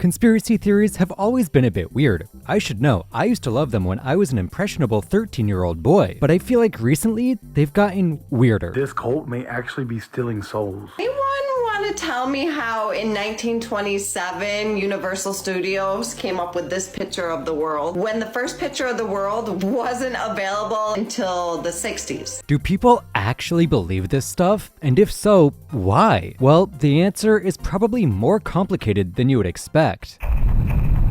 Conspiracy theories have always been a bit weird. I should know, I used to love them when I was an impressionable 13-year-old boy, but I feel like recently, they've gotten weirder. This cult may actually be stealing souls. Anyone want to tell me how in 1927 Universal Studios came up with this picture of the world when the first picture of the world wasn't available until the 60s? Do people actually believe this stuff? And if so, why? Well, the answer is probably more complicated than you would expect.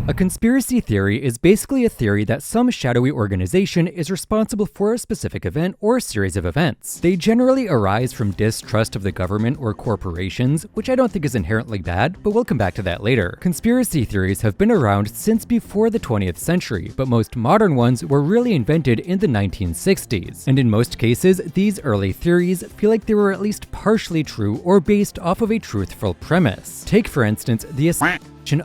A conspiracy theory is basically a theory that some shadowy organization is responsible for a specific event or series of events. They generally arise from distrust of the government or corporations, which I don't think is inherently bad, but we'll come back to that later. Conspiracy theories have been around since before the 20th century, but most modern ones were really invented in the 1960s. And in most cases, these early theories feel like they were at least partially true or based off of a truthful premise. Take, for instance, the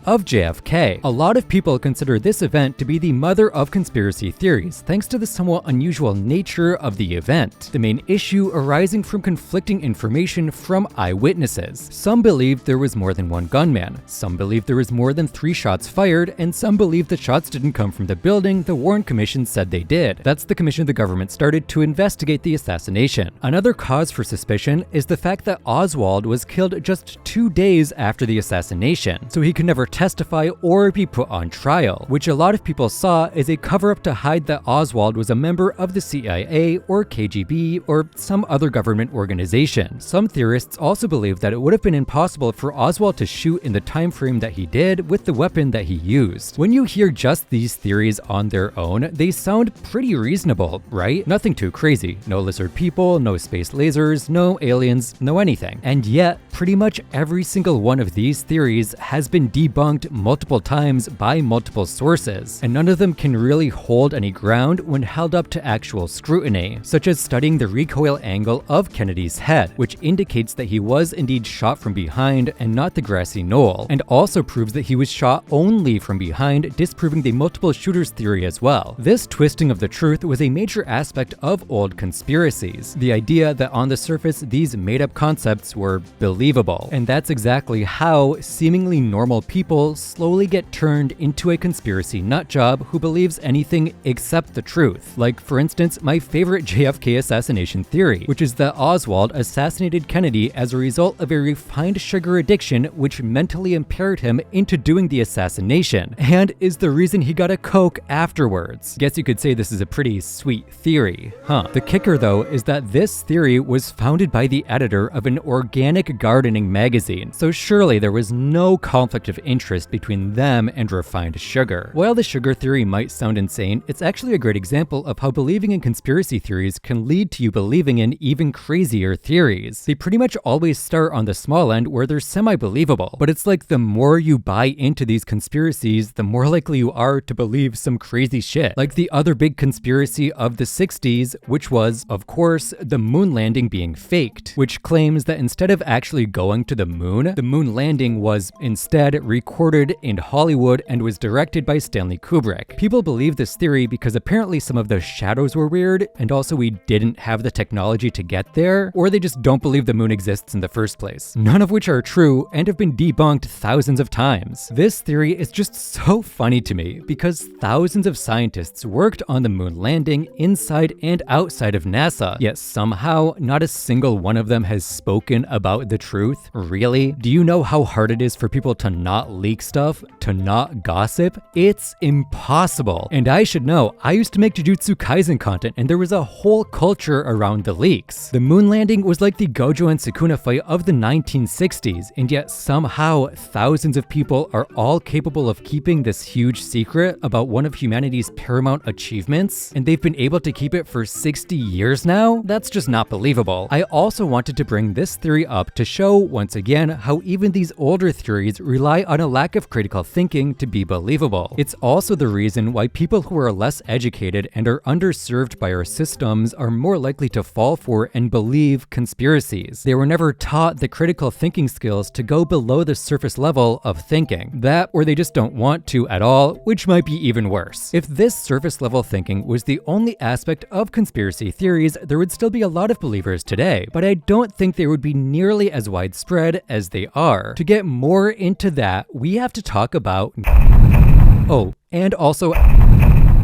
of JFK. A lot of people consider this event to be the mother of conspiracy theories, thanks to the somewhat unusual nature of the event. The main issue arising from conflicting information from eyewitnesses. Some believed there was more than one gunman, some believed there was more than 3 shots fired, and some believed the shots didn't come from the building the Warren Commission said they did. That's the commission the government started to investigate the assassination. Another cause for suspicion is the fact that Oswald was killed just 2 days after the assassination, so he could never testify or be put on trial, which a lot of people saw as a cover-up to hide that Oswald was a member of the CIA or KGB or some other government organization. Some theorists also believe that it would have been impossible for Oswald to shoot in the time frame that he did with the weapon that he used. When you hear just these theories on their own, they sound pretty reasonable, right? Nothing too crazy. No lizard people, no space lasers, no aliens, no anything. And yet, pretty much every single one of these theories has been debunked multiple times by multiple sources, and none of them can really hold any ground when held up to actual scrutiny, such as studying the recoil angle of Kennedy's head, which indicates that he was indeed shot from behind and not the grassy knoll, and also proves that he was shot only from behind, disproving the multiple shooters theory as well. This twisting of the truth was a major aspect of old conspiracies, the idea that on the surface these made-up concepts were believable, and that's exactly how seemingly normal people slowly get turned into a conspiracy nutjob who believes anything except the truth. Like, for instance, my favorite JFK assassination theory, which is that Oswald assassinated Kennedy as a result of a refined sugar addiction which mentally impaired him into doing the assassination, and is the reason he got a Coke afterwards. Guess you could say this is a pretty sweet theory, huh? The kicker though is that this theory was founded by the editor of an organic gardening magazine, so surely there was no conflict of interest between them and refined sugar. While the sugar theory might sound insane, it's actually a great example of how believing in conspiracy theories can lead to you believing in even crazier theories. They pretty much always start on the small end where they're semi-believable, but it's like the more you buy into these conspiracies, the more likely you are to believe some crazy shit. Like the other big conspiracy of the 60s, which was, of course, the moon landing being faked, which claims that instead of actually going to the moon landing was instead recorded in Hollywood and was directed by Stanley Kubrick. People believe this theory because apparently some of the shadows were weird, and also we didn't have the technology to get there, or they just don't believe the moon exists in the first place. None of which are true and have been debunked thousands of times. This theory is just so funny to me because thousands of scientists worked on the moon landing inside and outside of NASA, yet somehow not a single one of them has spoken about the truth. Really? Do you know how hard it is for people to not leak stuff, to not gossip? It's impossible. And I should know, I used to make Jujutsu Kaisen content and there was a whole culture around the leaks. The moon landing was like the Gojo and Sukuna fight of the 1960s, and yet somehow thousands of people are all capable of keeping this huge secret about one of humanity's paramount achievements, and they've been able to keep it for 60 years now? That's just not believable. I also wanted to bring this theory up to show, once again, how even these older theories rely on a lack of critical thinking to be believable. It's also the reason why people who are less educated and are underserved by our systems are more likely to fall for and believe conspiracies. They were never taught the critical thinking skills to go below the surface level of thinking. That, or they just don't want to at all, which might be even worse. If this surface level thinking was the only aspect of conspiracy theories, there would still be a lot of believers today, but I don't think they would be nearly as widespread as they are. To get more into that that, we have to talk about... Oh, and also...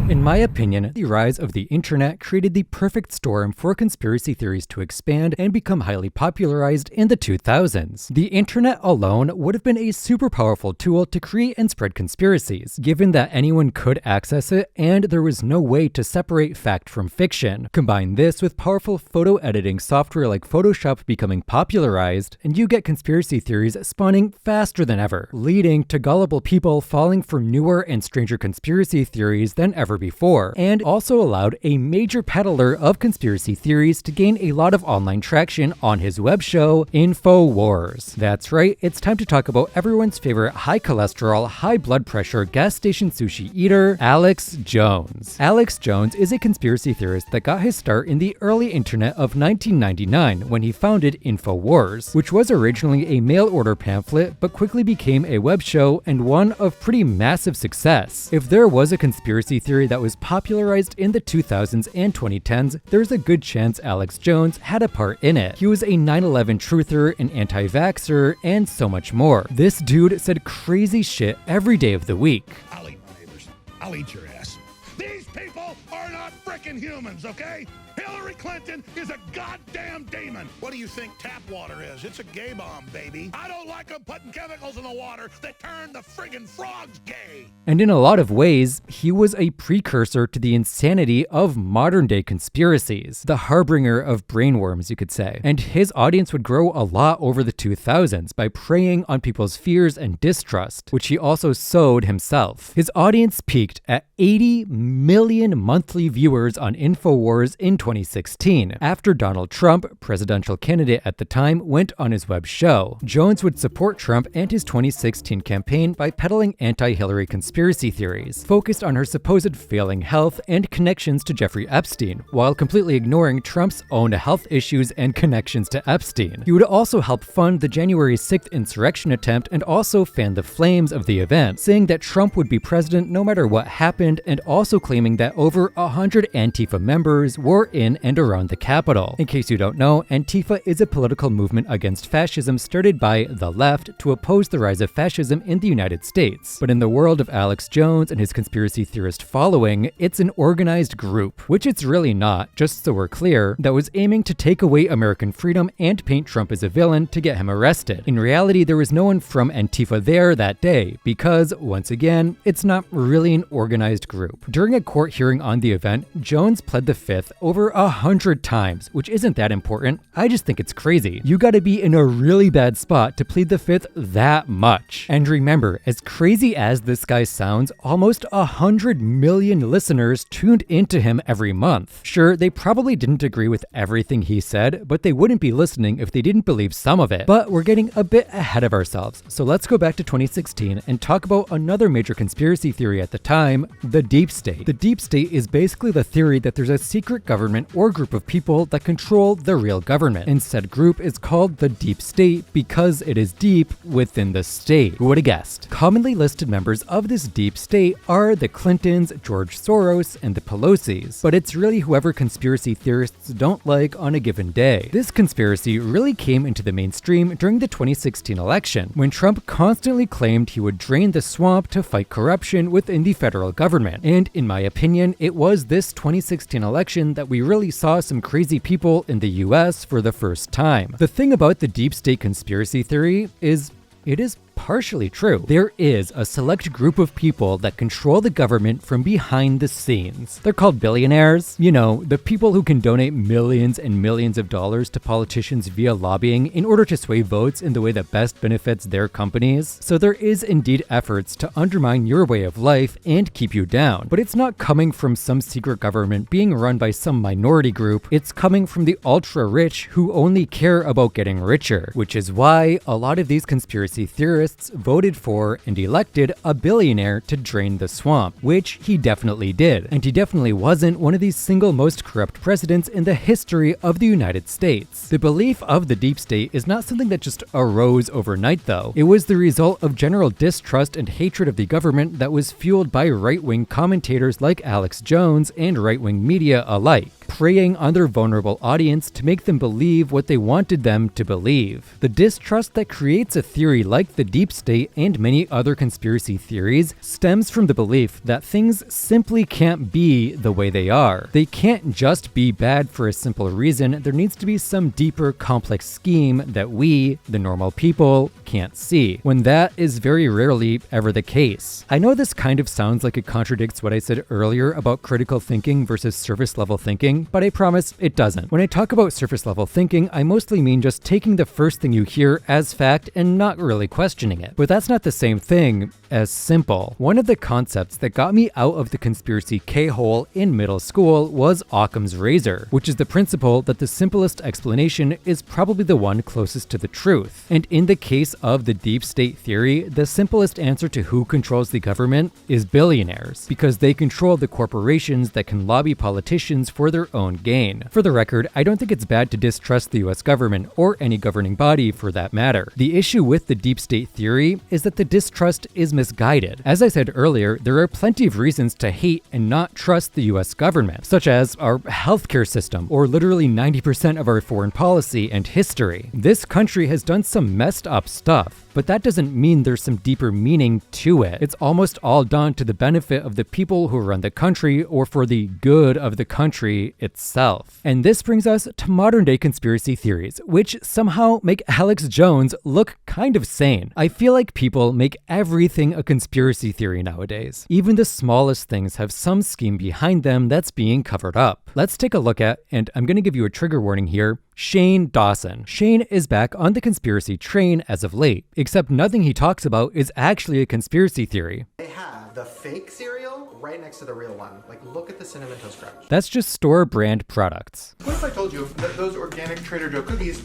In my opinion, the rise of the internet created the perfect storm for conspiracy theories to expand and become highly popularized in the 2000s. The internet alone would have been a super powerful tool to create and spread conspiracies, given that anyone could access it and there was no way to separate fact from fiction. Combine this with powerful photo editing software like Photoshop becoming popularized, and you get conspiracy theories spawning faster than ever, leading to gullible people falling for newer and stranger conspiracy theories than ever before, and also allowed a major peddler of conspiracy theories to gain a lot of online traction on his web show, InfoWars. That's right, it's time to talk about everyone's favorite high cholesterol, high blood pressure gas station sushi eater, Alex Jones. Alex Jones is a conspiracy theorist that got his start in the early internet of 1999 when he founded InfoWars, which was originally a mail order pamphlet but quickly became a web show and one of pretty massive success. If there was a conspiracy theory that was popularized in the 2000s and 2010s, there's a good chance Alex Jones had a part in it. He was a 9/11 truther, an anti-vaxxer, and so much more. This dude said crazy shit every day of the week. I'll eat my neighbors. I'll eat your ass. These people are not frickin' humans, okay? Hillary Clinton is a goddamn demon. What do you think tap water is? It's a gay bomb, baby. I don't like them putting chemicals in the water that turn the friggin' frogs gay. And in a lot of ways, he was a precursor to the insanity of modern-day conspiracies, the harbinger of brainworms, you could say. And his audience would grow a lot over the 2000s by preying on people's fears and distrust, which he also sowed himself. His audience peaked at 80 million monthly viewers on InfoWars in 2016, after Donald Trump, presidential candidate at the time, went on his web show. Jones would support Trump and his 2016 campaign by peddling anti-Hillary conspiracy theories, focused on her supposed failing health and connections to Jeffrey Epstein, while completely ignoring Trump's own health issues and connections to Epstein. He would also help fund the January 6th insurrection attempt and also fan the flames of the event, saying that Trump would be president no matter what happened, and also claiming that over 100 Antifa members were in and around the Capitol. In case you don't know, Antifa is a political movement against fascism started by the left to oppose the rise of fascism in the United States. But in the world of Alex Jones and his conspiracy theorist following, it's an organized group, which it's really not, just so we're clear, that was aiming to take away American freedom and paint Trump as a villain to get him arrested. In reality, there was no one from Antifa there that day, because, once again, it's not really an organized group. During a court hearing on the event, Jones pled the fifth over 100 times, which isn't that important. I just think it's crazy. You gotta be in a really bad spot to plead the fifth that much. And remember, as crazy as this guy sounds, almost 100 million listeners tuned into him every month. Sure, they probably didn't agree with everything he said, but they wouldn't be listening if they didn't believe some of it. But we're getting a bit ahead of ourselves, so let's go back to 2016 and talk about another major conspiracy theory at the time, the deep state. The deep state is basically the theory that there's a secret government or group of people that control the real government. And said group is called the deep state because it is deep within the state. Who would have guessed? Commonly listed members of this deep state are the Clintons, George Soros, and the Pelosi's. But it's really whoever conspiracy theorists don't like on a given day. This conspiracy really came into the mainstream during the 2016 election, when Trump constantly claimed he would drain the swamp to fight corruption within the federal government. And in my opinion, it was this 2016 election that we really saw some crazy people in the US for the first time. The thing about the deep state conspiracy theory is it is partially true. There is a select group of people that control the government from behind the scenes. They're called billionaires. You know, the people who can donate millions and millions of dollars to politicians via lobbying in order to sway votes in the way that best benefits their companies. So there is indeed efforts to undermine your way of life and keep you down. But it's not coming from some secret government being run by some minority group. It's coming from the ultra-rich who only care about getting richer, which is why a lot of these conspiracy theorists voted for and elected a billionaire to drain the swamp, which he definitely did. And he definitely wasn't one of the single most corrupt presidents in the history of the United States. The belief of the deep state is not something that just arose overnight though. It was the result of general distrust and hatred of the government that was fueled by right-wing commentators like Alex Jones and right-wing media alike, preying on their vulnerable audience to make them believe what they wanted them to believe. The distrust that creates a theory like the deep state and many other conspiracy theories stems from the belief that things simply can't be the way they are. They can't just be bad for a simple reason. There needs to be some deeper, complex scheme that we, the normal people, can't see, when that is very rarely ever the case. I know this kind of sounds like it contradicts what I said earlier about critical thinking versus surface level thinking, but I promise it doesn't. When I talk about surface level thinking, I mostly mean just taking the first thing you hear as fact and not really questioning it. But that's not the same thing as simple. One of the concepts that got me out of the conspiracy K-hole in middle school was Occam's razor, which is the principle that the simplest explanation is probably the one closest to the truth. And in the case of the deep state theory, the simplest answer to who controls the government is billionaires, because they control the corporations that can lobby politicians for their own gain. For the record, I don't think it's bad to distrust the US government, or any governing body for that matter. The issue with the deep state theory is that the distrust is misguided. As I said earlier, there are plenty of reasons to hate and not trust the US government, such as our healthcare system, or literally 90% of our foreign policy and history. This country has done some messed up stuff, but that doesn't mean there's some deeper meaning to it. It's almost all done to the benefit of the people who run the country, or for the good of the country itself. And this brings us to modern day conspiracy theories, which somehow make Alex Jones look kind of sane. I feel like people make everything a conspiracy theory nowadays. Even the smallest things have some scheme behind them that's being covered up. Let's take a look at, and I'm gonna give you a trigger warning here, Shane Dawson. Shane is back on the conspiracy train as of late, except nothing he talks about is actually a conspiracy theory. They have the fake cereal right next to the real one. Like, look at the Cinnamon Toast Crunch. That's just store brand products. What if I told you that those organic Trader Joe cookies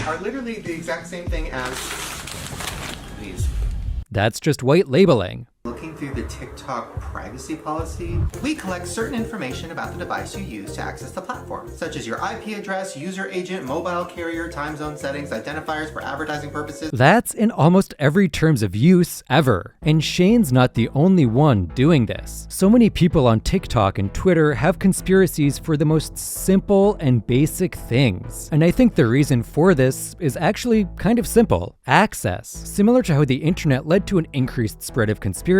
are literally the exact same thing as these? That's just white labeling. Looking through the TikTok privacy policy, we collect certain information about the device you use to access the platform, such as your IP address, user agent, mobile carrier, time zone settings, identifiers for advertising purposes. That's in almost every terms of use ever. And Shane's not the only one doing this. So many people on TikTok and Twitter have conspiracies for the most simple and basic things. And I think the reason for this is actually kind of simple: access. Similar to how the internet led to an increased spread of conspiracies,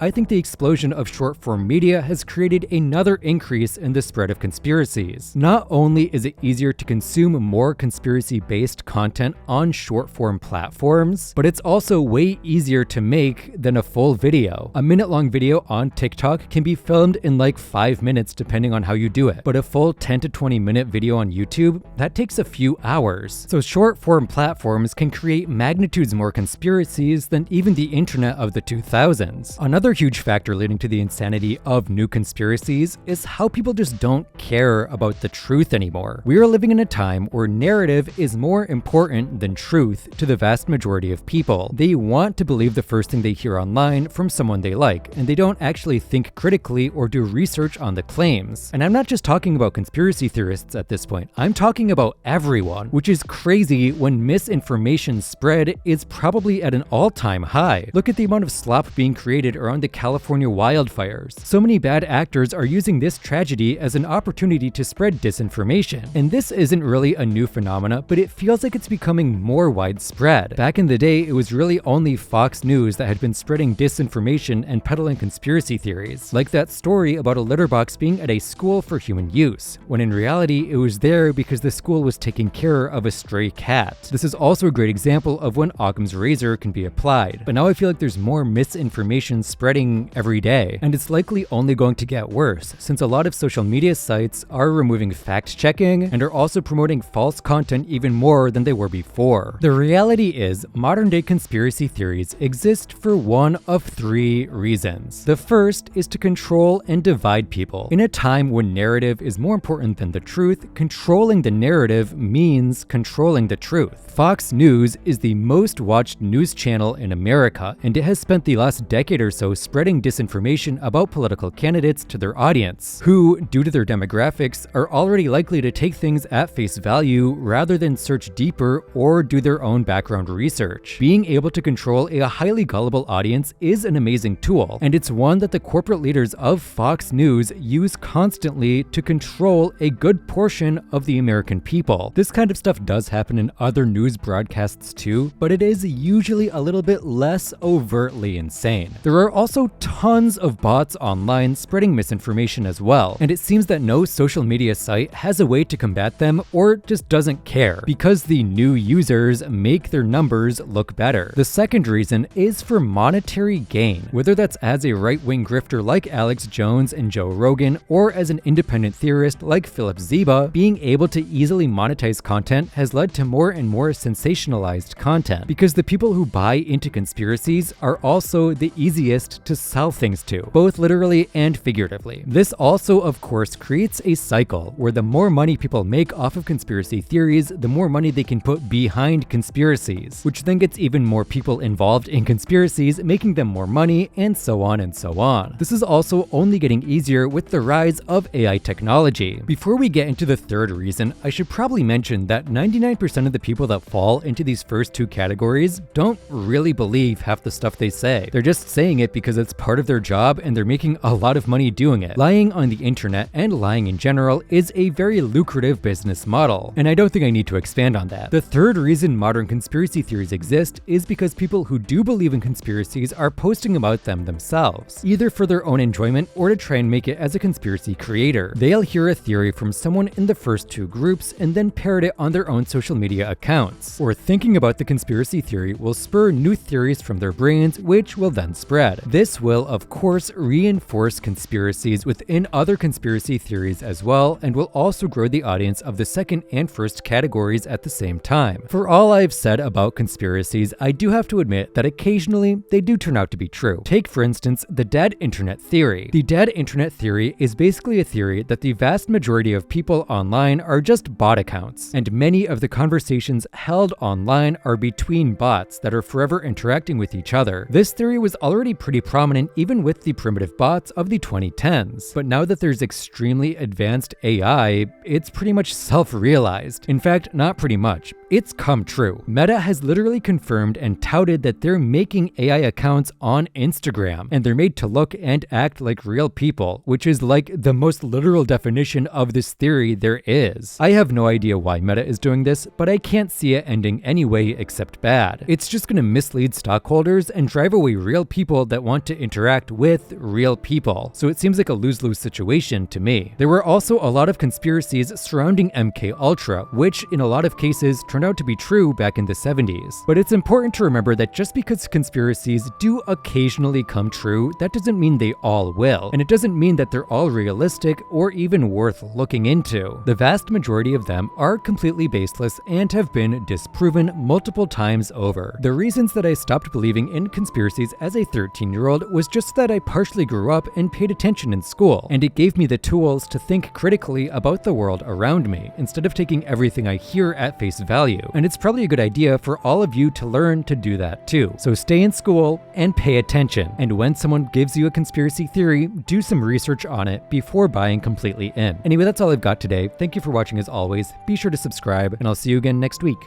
I think the explosion of short-form media has created another increase in the spread of conspiracies. Not only is it easier to consume more conspiracy-based content on short-form platforms, but it's also way easier to make than a full video. A minute-long video on TikTok can be filmed in like 5 minutes depending on how you do it, but a full 10 to 20 minute video on YouTube, that takes a few hours. So short-form platforms can create magnitudes more conspiracies than even the internet of the 2000s. Another huge factor leading to the insanity of new conspiracies is how people just don't care about the truth anymore. We are living in a time where narrative is more important than truth to the vast majority of people. They want to believe the first thing they hear online from someone they like, and they don't actually think critically or do research on the claims. And I'm not just talking about conspiracy theorists at this point, I'm talking about everyone, which is crazy when misinformation spread is probably at an all-time high. Look at the amount of slop being created around the California wildfires. So many bad actors are using this tragedy as an opportunity to spread disinformation. And this isn't really a new phenomena, but it feels like it's becoming more widespread. Back in the day, it was really only Fox News that had been spreading disinformation and peddling conspiracy theories, like that story about a litter box being at a school for human use, when in reality it was there because the school was taking care of a stray cat. This is also a great example of when Occam's razor can be applied, but now I feel like there's more misinformation spreading every day, and it's likely only going to get worse since a lot of social media sites are removing fact-checking and are also promoting false content even more than they were before. The reality is, modern-day conspiracy theories exist for one of 3 reasons. The first is to control and divide people. In a time when narrative is more important than the truth, controlling the narrative means controlling the truth. Fox News is the most watched news channel in America, and it has spent the last decade or either so spreading disinformation about political candidates to their audience, who, due to their demographics, are already likely to take things at face value rather than search deeper or do their own background research. Being able to control a highly gullible audience is an amazing tool, and it's one that the corporate leaders of Fox News use constantly to control a good portion of the American people. This kind of stuff does happen in other news broadcasts too, but it is usually a little bit less overtly insane. There are also tons of bots online spreading misinformation as well, and it seems that no social media site has a way to combat them or just doesn't care, because the new users make their numbers look better. The second reason is for monetary gain, whether that's as a right-wing grifter like Alex Jones and Joe Rogan, or as an independent theorist like Philip Zeba. Being able to easily monetize content has led to more and more sensationalized content, because the people who buy into conspiracies are also the easiest to sell things to, both literally and figuratively. This also, of course, creates a cycle where the more money people make off of conspiracy theories, the more money they can put behind conspiracies, which then gets even more people involved in conspiracies, making them more money, and so on and so on. This is also only getting easier with the rise of AI technology. Before we get into the third reason, I should probably mention that 99% of the people that fall into these first two categories don't really believe half the stuff they say. They're just saying it because it's part of their job and they're making a lot of money doing it. Lying on the internet and lying in general is a very lucrative business model, and I don't think I need to expand on that. The third reason modern conspiracy theories exist is because people who do believe in conspiracies are posting about them themselves, either for their own enjoyment or to try and make it as a conspiracy creator. They'll hear a theory from someone in the first two groups and then parrot it on their own social media accounts. Or thinking about the conspiracy theory will spur new theories from their brains, which will then spread. This will, of course, reinforce conspiracies within other conspiracy theories as well, and will also grow the audience of the second and first categories at the same time. For all I've said about conspiracies, I do have to admit that occasionally they do turn out to be true. Take, for instance, the dead internet theory. The dead internet theory is basically a theory that the vast majority of people online are just bot accounts, and many of the conversations held online are between bots that are forever interacting with each other. This theory was already pretty prominent even with the primitive bots of the 2010s, but now that there's extremely advanced AI, it's pretty much self-realized. In fact, not pretty much. It's come true. Meta has literally confirmed and touted that they're making AI accounts on Instagram, and they're made to look and act like real people, which is like the most literal definition of this theory there is. I have no idea why Meta is doing this, but I can't see it ending any way except bad. It's just gonna mislead stockholders and drive away real people that want to interact with real people. So it seems like a lose-lose situation to me. There were also a lot of conspiracies surrounding MK Ultra, which in a lot of cases turned out to be true back in the 70s. But it's important to remember that just because conspiracies do occasionally come true, that doesn't mean they all will. And it doesn't mean that they're all realistic or even worth looking into. The vast majority of them are completely baseless and have been disproven multiple times over. The reasons that I stopped believing in conspiracies as a 13-year-old was just that I partially grew up and paid attention in school, and it gave me the tools to think critically about the world around me, instead of taking everything I hear at face value. And it's probably a good idea for all of you to learn to do that too. So stay in school and pay attention. And when someone gives you a conspiracy theory, do some research on it before buying completely in. Anyway, that's all I've got today. Thank you for watching as always. Be sure to subscribe, and I'll see you again next week.